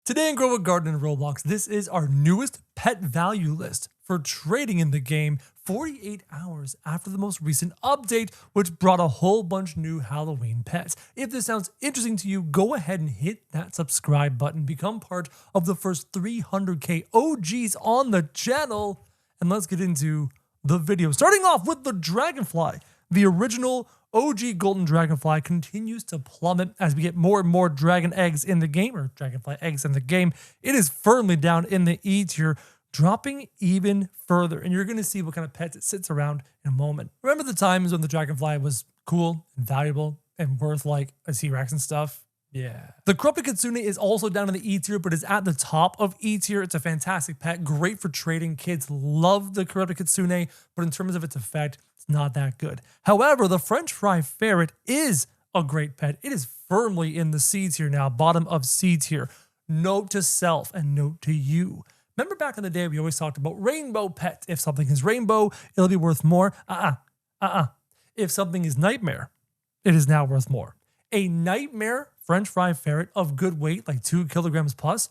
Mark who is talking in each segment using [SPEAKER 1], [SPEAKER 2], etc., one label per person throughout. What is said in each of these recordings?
[SPEAKER 1] Today in Grow a Garden and Roblox, this is our newest pet value list for trading in the game 48 hours after the most recent update, which brought a whole bunch new Halloween pets. If this sounds interesting to you, go ahead and hit that subscribe button, become part of the first 300k OGs on the channel, and let's get into the video. Starting off with the Dragonfly. The original OG Golden Dragonfly continues to plummet as we get more and more dragon eggs in the game, or dragonfly eggs in the game. It is firmly down in the E tier, dropping even further. And you're going to see what kind of pets it sits around in a moment. Remember the times when the Dragonfly was cool and valuable and worth like a T-Rex and stuff? Yeah. The Corrupted Kitsune is also down in the E tier, but is at the top of E tier. It's a fantastic pet, great for trading. Kids love the Corrupted Kitsune, but in terms of its effect, it's not that good. However, the French Fry Ferret is a great pet. It is firmly in the C tier now, bottom of C tier. Note to self and note to you. Remember back in the day, we always talked about rainbow pets. If something is rainbow, it'll be worth more. If something is nightmare, it is now worth more. A nightmare French Fry Ferret of good weight, like 2 kilograms plus,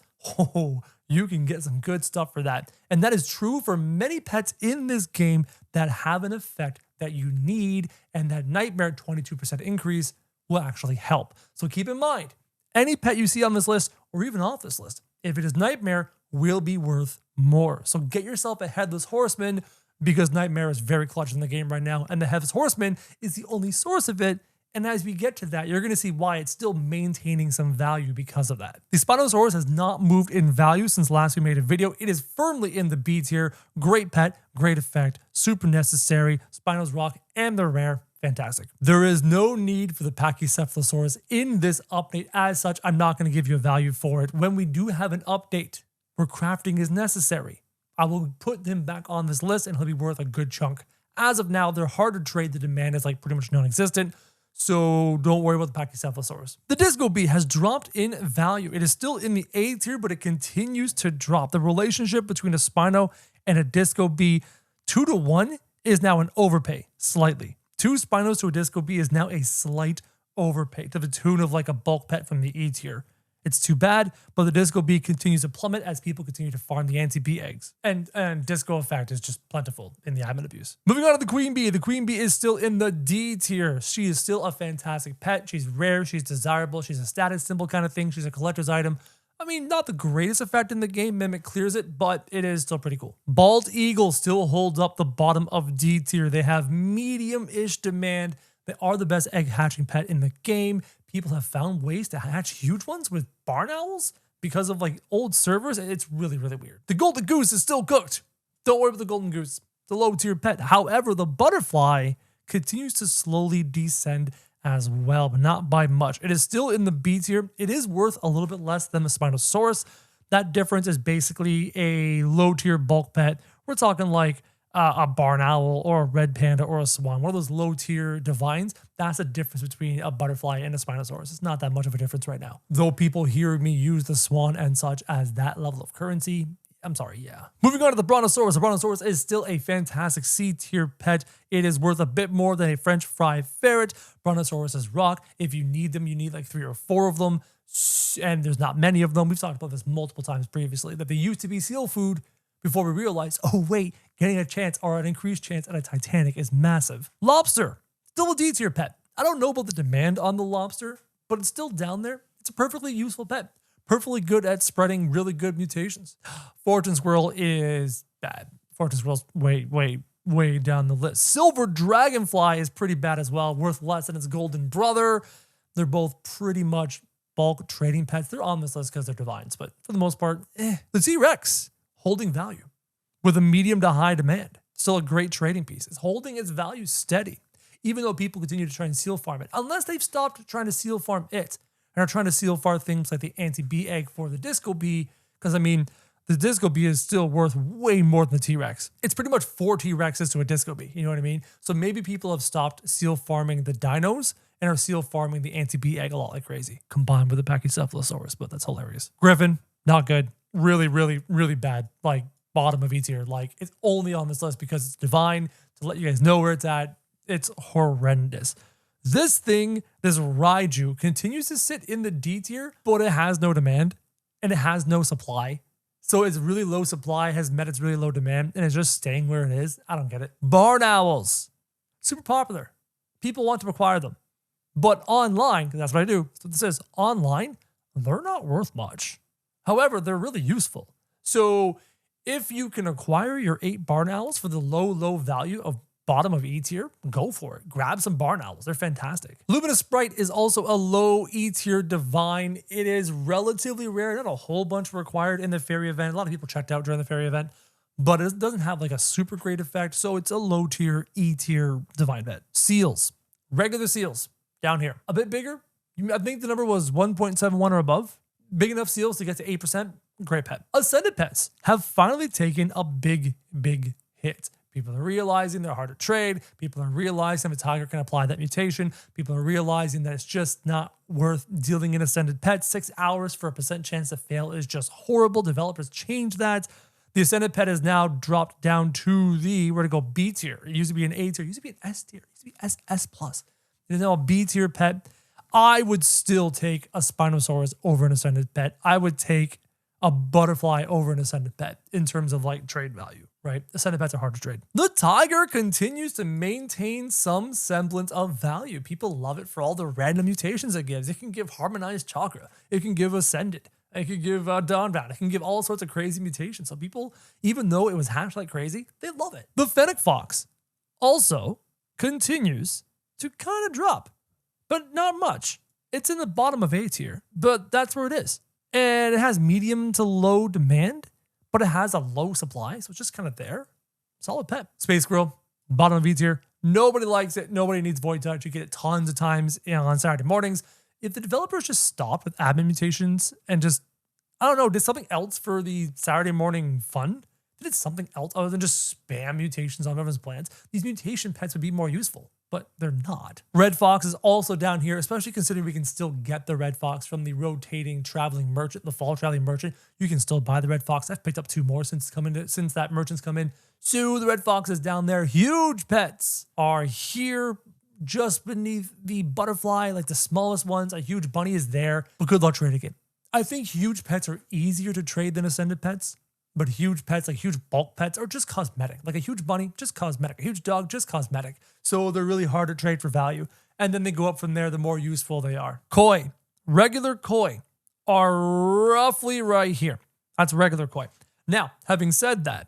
[SPEAKER 1] you can get some good stuff for that. And that is true for many pets in this game that have an effect that you need, and that nightmare 22% increase will actually help. So keep in mind, any pet you see on this list, or even off this list, if it is nightmare, will be worth more. So get yourself a Headless Horseman, because nightmare is very clutch in the game right now, and the Headless Horseman is the only source of it. And as we get to that, you're going to see why it's still maintaining some value because of that. The Spinosaurus has not moved in value since last we made a video. It is firmly in the B tier. Great pet, great effect, super necessary. Spinos rock, and they're rare. Fantastic. There is no need for the Pachycephalosaurus in this update. As such, I'm not going to give you a value for it. When we do have an update where crafting is necessary, I will put him back on this list and he'll be worth a good chunk. As of now, they're hard to trade. The demand is like pretty much non-existent. So don't worry about the Pachycephalosaurus. The Disco Bee has dropped in value. It is still in the A tier, but it continues to drop. The relationship between a Spino and a Disco Bee 2-to-1 is now an overpay, slightly. 2 Spinos to a Disco Bee is now a slight overpay to the tune of like a bulk pet from the E tier. It's too bad, but the Disco Bee continues to plummet as people continue to farm the anti-bee eggs. And Disco effect is just plentiful in the admin abuse. Moving on to the Queen Bee. The Queen Bee is still in the D tier. She is still a fantastic pet. She's rare, she's desirable, she's a status symbol kind of thing, she's a collector's item. I mean, not the greatest effect in the game, Mimic clears it, but it is still pretty cool. Bald Eagle still holds up the bottom of D tier. They have medium-ish demand. They are the best egg hatching pet in the game. People have found ways to hatch huge ones with barn owls because of like old servers. It's really, really weird. The Golden Goose is still cooked. Don't worry about the Golden Goose. It's a low tier pet. However, the Butterfly continues to slowly descend as well, but not by much. It is still in the B tier. It is worth a little bit less than the Spinosaurus. That difference is basically a low tier bulk pet. We're talking like a barn owl or a red panda or a swan, one of those low tier divines. That's the difference between a butterfly and a Spinosaurus. It's not that much of a difference right now. Though people hear me use the swan and such as that level of currency, I'm sorry, yeah. Moving on to the Brontosaurus. The Brontosaurus is still a fantastic C tier pet. It is worth a bit more than a French Fry Ferret. Brontosaurus is rock. If you need them, you need like 3 or 4 of them. And there's not many of them. We've talked about this multiple times previously, that they used to be seal food before we realized, oh wait, getting a chance or an increased chance at a Titanic is massive. Lobster, still a D tier pet. I don't know about the demand on the lobster, but it's still down there. It's a perfectly useful pet. Perfectly good at spreading really good mutations. Fortune Squirrel is bad. Fortune Squirrel's way down the list. Silver Dragonfly is pretty bad as well, worth less than its golden brother. They're both pretty much bulk trading pets. They're on this list because they're divines, but for the most part, The T-Rex, holding value with a medium to high demand. Still a great trading piece. It's holding its value steady, even though people continue to try and seal farm it. Unless they've stopped trying to seal farm it and are trying to seal farm things like the anti-bee egg for the Disco Bee. Because I mean, the Disco Bee is still worth way more than the T-Rex. It's pretty much 4 T-Rexes to a Disco Bee. You know what I mean? So maybe people have stopped seal farming the dinos and are seal farming the anti-bee egg a lot like crazy, combined with the Pachycephalosaurus, but that's hilarious. Griffin, not good. Really, really, really bad. Like bottom of E tier. Like it's only on this list because it's divine. To let you guys know where it's at, it's horrendous. This thing, this Raiju, continues to sit in the D tier, but it has no demand. and it has no supply. So it's really low supply, has met its really low demand, and it's just staying where it is. I don't get it. Barn owls, super popular. People want to acquire them. But online, because that's what I do, so this is online, they're not worth much. However, they're really useful. So if you can acquire your 8 barn owls for the low value of bottom of E tier, go for it. Grab some barn owls. They're fantastic. Luminous Sprite is also a low E tier divine. It is relatively rare. Not a whole bunch required in the fairy event. A lot of people checked out during the fairy event, but it doesn't have like a super great effect. So it's a low tier E tier divine pet. Seals, regular seals down here, a bit bigger. I think the number was 1.71 or above. Big enough seals to get to 8%. Great pet. Ascended pets have finally taken a big hit. People are realizing they're hard to trade. People are realizing if a tiger can apply that mutation. People are realizing that it's just not worth dealing in ascended pets. 6 hours for a % chance to fail is just horrible. Developers changed that. The ascended pet is now dropped down to the, where to go, B tier. It used to be an A tier. It used to be an S tier. It used to be SS+. It is now a B tier pet. I would still take a Spinosaurus over an ascended pet. I would take a butterfly over an ascended pet in terms of like trade value, right? Ascended pets are hard to trade. The tiger continues to maintain some semblance of value. People love it for all the random mutations it gives. It can give harmonized chakra. It can give ascended. It can give dawnbound. It can give all sorts of crazy mutations. So people, even though it was hashed like crazy, they love it. The fennec fox also continues to kind of drop, but not much. It's in the bottom of A tier, but that's where it is. And it has medium to low demand, but it has a low supply, so it's just kind of there. Solid pet. Space squirrel, bottom of E tier. Nobody likes it. Nobody needs void touch. You get it tons of times on Saturday mornings. If the developers just stopped with admin mutations and just, I don't know, did something else for the Saturday morning fun, did something else other than just spam mutations on everyone's plans, these mutation pets would be more useful. But they're not. Red Fox is also down here, especially considering we can still get the Red Fox from the rotating traveling merchant, the fall traveling merchant. You can still buy the Red Fox. I've picked up 2 more since that merchant's come in. So the Red Fox is down there. Huge pets are here just beneath the butterfly, like the smallest ones. A huge bunny is there, but good luck trading it. I think huge pets are easier to trade than ascended pets. But huge pets, like huge bulk pets, are just cosmetic. Like a huge bunny, just cosmetic. A huge dog, just cosmetic. So they're really hard to trade for value. And then they go up from there the more useful they are. Koi, regular koi are roughly right here. That's regular koi. Now, having said that,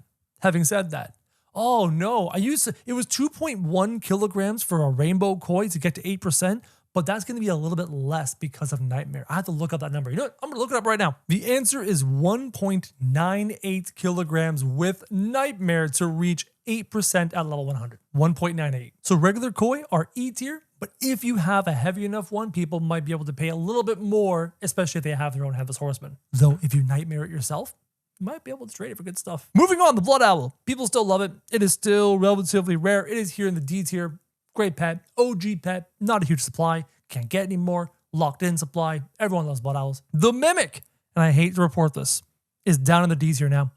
[SPEAKER 1] oh no, it was 2.1 kilograms for a rainbow koi to get to 8%. But that's going to be a little bit less because of Nightmare. I have to look up that number. You know what? I'm going to look it up right now. The answer is 1.98 kilograms with Nightmare to reach 8% at level 100. 1.98. So regular koi are E tier, but if you have a heavy enough one, people might be able to pay a little bit more, especially if they have their own Headless Horseman. Though if you Nightmare it yourself, you might be able to trade it for good stuff. Moving on, the Blood Owl. People still love it. It is still relatively rare. It is here in the D tier. Great pet, OG pet, not a huge supply, can't get any more, locked in supply. Everyone loves blood owls. The Mimic, and I hate to report this, is down in the D tier now.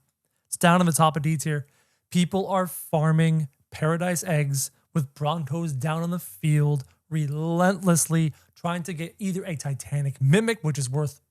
[SPEAKER 1] It's down in the top of D tier. People are farming paradise eggs with Broncos down on the field, relentlessly trying to get either a Titanic Mimic, which is worth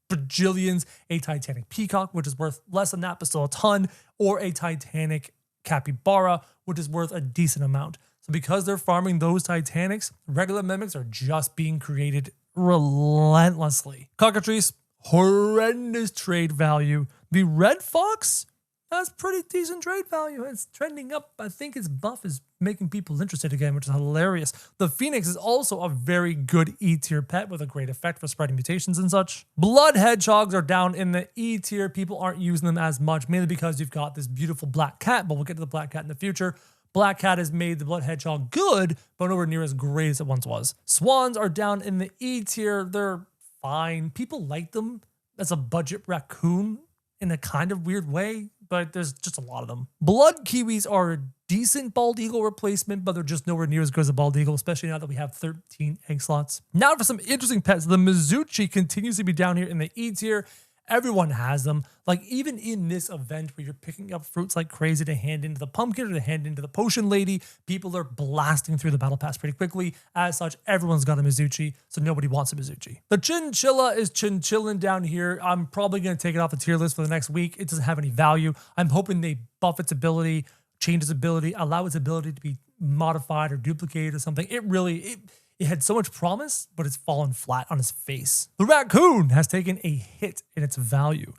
[SPEAKER 1] bajillions, a Titanic Peacock, which is worth less than that, but still a ton, or a Titanic Capybara, which is worth a decent amount. So because they're farming those Titanics, regular Mimics are just being created relentlessly. Cockatrice, horrendous trade value. The Red Fox has pretty decent trade value. It's trending up. I think its buff is making people interested again, which is hilarious. The Phoenix is also a very good E tier pet with a great effect for spreading mutations and such. Blood Hedgehogs are down in the E tier. People aren't using them as much, mainly because you've got this beautiful black cat, but we'll get to the black cat in the future. Black Cat has made the Blood Hedgehog good, but nowhere near as great as it once was. Swans are down in the E tier. They're fine. People like them as a budget raccoon in a kind of weird way, but there's just a lot of them. Blood Kiwis are a decent bald eagle replacement, but they're just nowhere near as good as a bald eagle, especially now that we have 13 egg slots. Now for some interesting pets. The Mizuchi continues to be down here in the E tier, Everyone has them. Like even in this event where you're picking up fruits like crazy to hand into the pumpkin or to hand into the potion lady, people are blasting through the battle pass pretty quickly. As such, everyone's got a Mizuchi, so nobody wants a Mizuchi. The chinchilla is chinchillin down here. I'm probably going to take it off the tier list for the next week. It doesn't have any value. I'm hoping they buff its ability, change its ability, allow its ability to be modified or duplicated or something. It had so much promise, but it's fallen flat on its face. The raccoon has taken a hit in its value.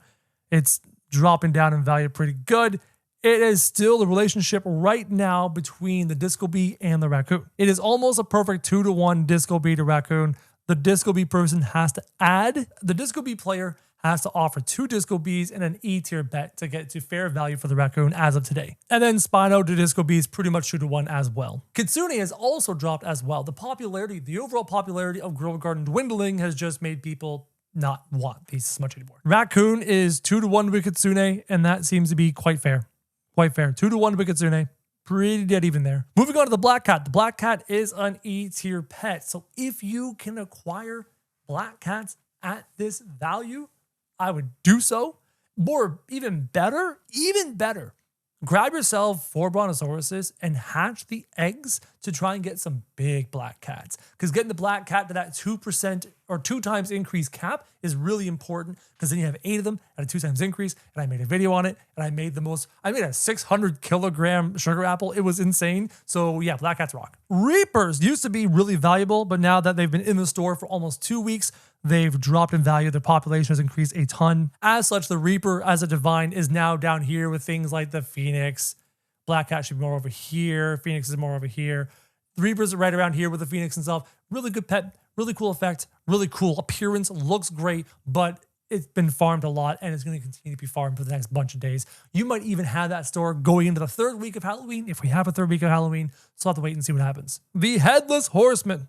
[SPEAKER 1] It's dropping down in value pretty good. It is still the relationship right now between the Disco Bee and the raccoon. It is almost a perfect 2-to-1 Disco Bee to raccoon. The Disco Bee person has to add, the Disco Bee player has to offer 2 Disco Bees and an E-tier bet to get to fair value for the raccoon as of today. And then Spino to Disco Bees pretty much 2-to-1 as well. Kitsune has also dropped as well. The overall popularity of Grove Garden dwindling has just made people not want these as much anymore. Raccoon is 2-to-1 to Kitsune, and that seems to be quite fair. Quite fair. 2-to-1 to Kitsune. Pretty dead even there. Moving on to the Black Cat. The Black Cat is an E-tier pet. So if you can acquire Black Cats at this value, I would do so. Or even better, grab yourself 4 Brontosauruses and hatch the eggs to try and get some big black cats. Because getting the black cat to that 2% or 2 times increase cap is really important, because then you have 8 of them at a 2 times increase. And I made a video on it, and I made a 600 kilogram sugar apple. It was insane. So yeah, black cats rock. Reapers used to be really valuable, but now that they've been in the store for almost 2 weeks, they've dropped in value. Their population has increased a ton. As such, the Reaper as a divine is now down here with things like the Phoenix. Black Cat should be more over here. Phoenix is more over here. The Reapers are right around here with the Phoenix and stuff. Really good pet, really cool effect, really cool appearance, looks great, but it's been farmed a lot and it's going to continue to be farmed for the next bunch of days. You might even have that store going into the 3rd week of Halloween. If we have a 3rd week of Halloween, so I'll have to wait and see what happens. The Headless Horseman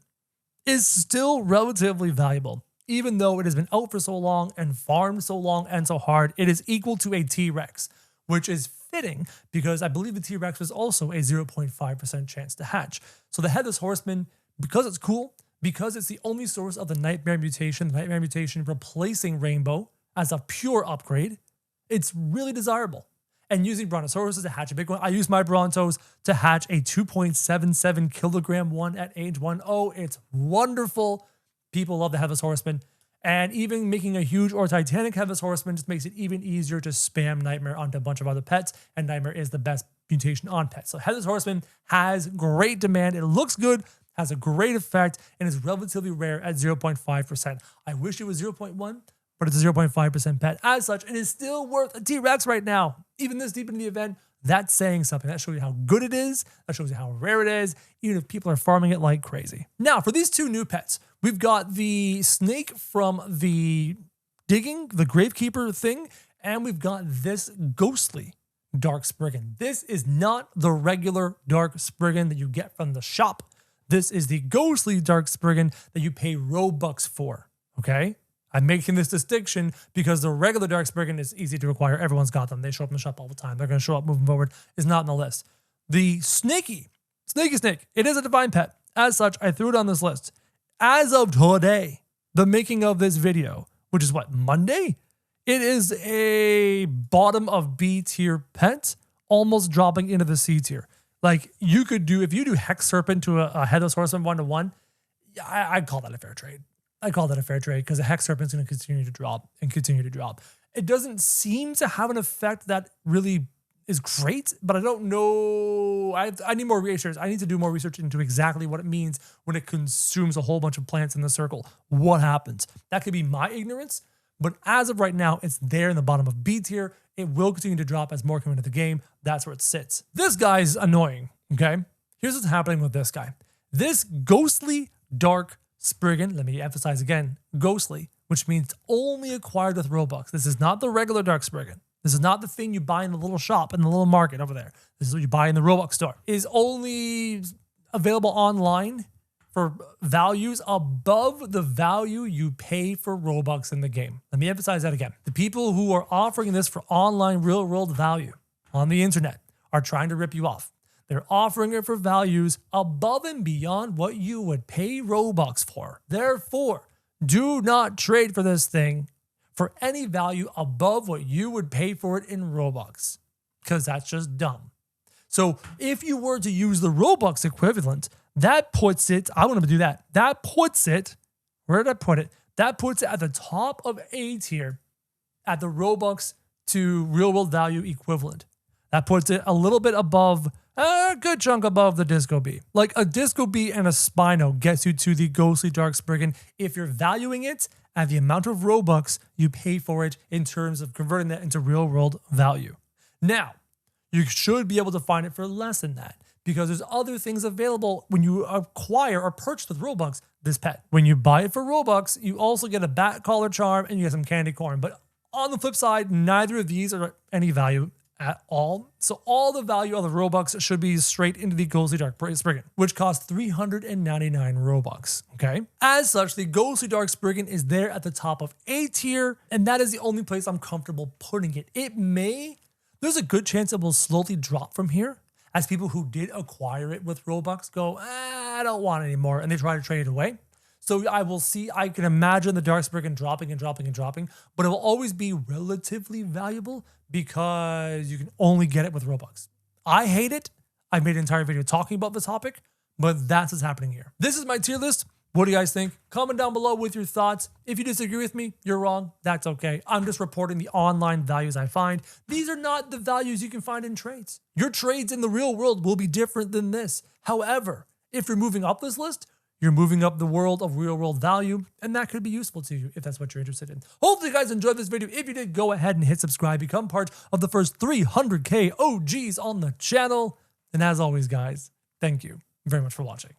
[SPEAKER 1] is still relatively valuable. Even though it has been out for so long and farmed so long and so hard, it is equal to a T-Rex, which is fitting because I believe the T-Rex was also a 0.5% chance to hatch. So the Headless Horseman, because it's cool, because it's the only source of the Nightmare mutation replacing Rainbow as a pure upgrade, it's really desirable. And using Brontosauruses to hatch a big one, I use my Brontos to hatch a 2.77 kilogram one at age 1. Oh, it's wonderful. People love the Headless Horseman. And even making a huge or Titanic Headless Horseman just makes it even easier to spam Nightmare onto a bunch of other pets. And Nightmare is the best mutation on pets. So Headless Horseman has great demand. It looks good, has a great effect, and is relatively rare at 0.5%. I wish it was 0.1, but it's a 0.5% pet. As such, it is still worth a T-Rex right now. Even this deep in the event, that's saying something. That shows you how good it is. That shows you how rare it is, even if people are farming it like crazy. Now, for these 2 new pets, we've got the snake from the digging, the gravekeeper thing, and we've got this ghostly dark spriggan. This is not the regular dark spriggan that you get from the shop. This is the ghostly dark spriggan that you pay Robux for, okay? I'm making this distinction because the regular dark spriggan is easy to acquire. Everyone's got them. They show up in the shop all the time. They're going to show up moving forward. Is not on the list. The snaky snake, it is a divine pet. As such, I threw it on this list. As of today, the making of this video, which is what, Monday? It is a bottom of B tier pet, almost dropping into the C tier. Like you could do, if you do Hex Serpent to a Headless Horseman 1-to-1, I'd call that a fair trade. I call that a fair trade because the Hex Serpent's going to continue to drop and continue to drop. It doesn't seem to have an effect that really is great, but I don't know. I need more research. I need to do more research into exactly what it means when it consumes a whole bunch of plants in the circle. What happens? That could be my ignorance, but as of right now, it's there in the bottom of B tier. It will continue to drop as more come into the game. That's where it sits. This guy's annoying, okay? Here's what's happening with this guy. This ghostly dark spriggan, let me emphasize again, ghostly, which means it's only acquired with Robux. This is not the regular dark spriggan. This is not the thing you buy in the little shop, in the little market over there. This is what you buy in the Robux store. Is only available online for values above the value you pay for Robux in the game. Let me emphasize that again. The people who are offering this for online real world value on the internet are trying to rip you off. They're offering it for values above and beyond what you would pay Robux for. Therefore, do not trade for this thing for any value above what you would pay for it in Robux, because that's just dumb. So if you were to use the Robux equivalent, that puts it, I want to do that. That puts it, where did I put it? That puts it at the top of A tier at the Robux to real world value equivalent. That puts it a little bit above, a good chunk above the Disco Bee. Like a Disco Bee and a Spino gets you to the Ghostly Dark Spriggan if you're valuing it at the amount of Robux you pay for it in terms of converting that into real world value. Now, you should be able to find it for less than that because there's other things available when you acquire or purchase with Robux this pet. When you buy it for Robux, you also get a bat collar charm and you get some candy corn. But on the flip side, neither of these are any value at all. So all the value of the Robux should be straight into the Ghostly Dark Spriggan, which costs 399 Robux, okay? As such, the Ghostly Dark Spriggan is there at the top of A tier, and that is the only place I'm comfortable putting it. There's a good chance it will slowly drop from here as people who did acquire it with Robux go, I don't want it anymore, and they try to trade it away. So I can imagine the Dark Spriggan dropping and dropping and dropping, but it will always be relatively valuable because you can only get it with Robux. I hate it. I made an entire video talking about the topic, but that's what's happening here. This is my tier list. What do you guys think? Comment down below with your thoughts. If you disagree with me, you're wrong. That's okay. I'm just reporting the online values I find. These are not the values you can find in trades. Your trades in the real world will be different than this. However, if you're moving up this list, you're moving up the world of real world value, and that could be useful to you if that's what you're interested in. Hopefully you guys enjoyed this video. If you did, go ahead and hit subscribe, become part of the first 300K OGs on the channel. And as always, guys, thank you very much for watching.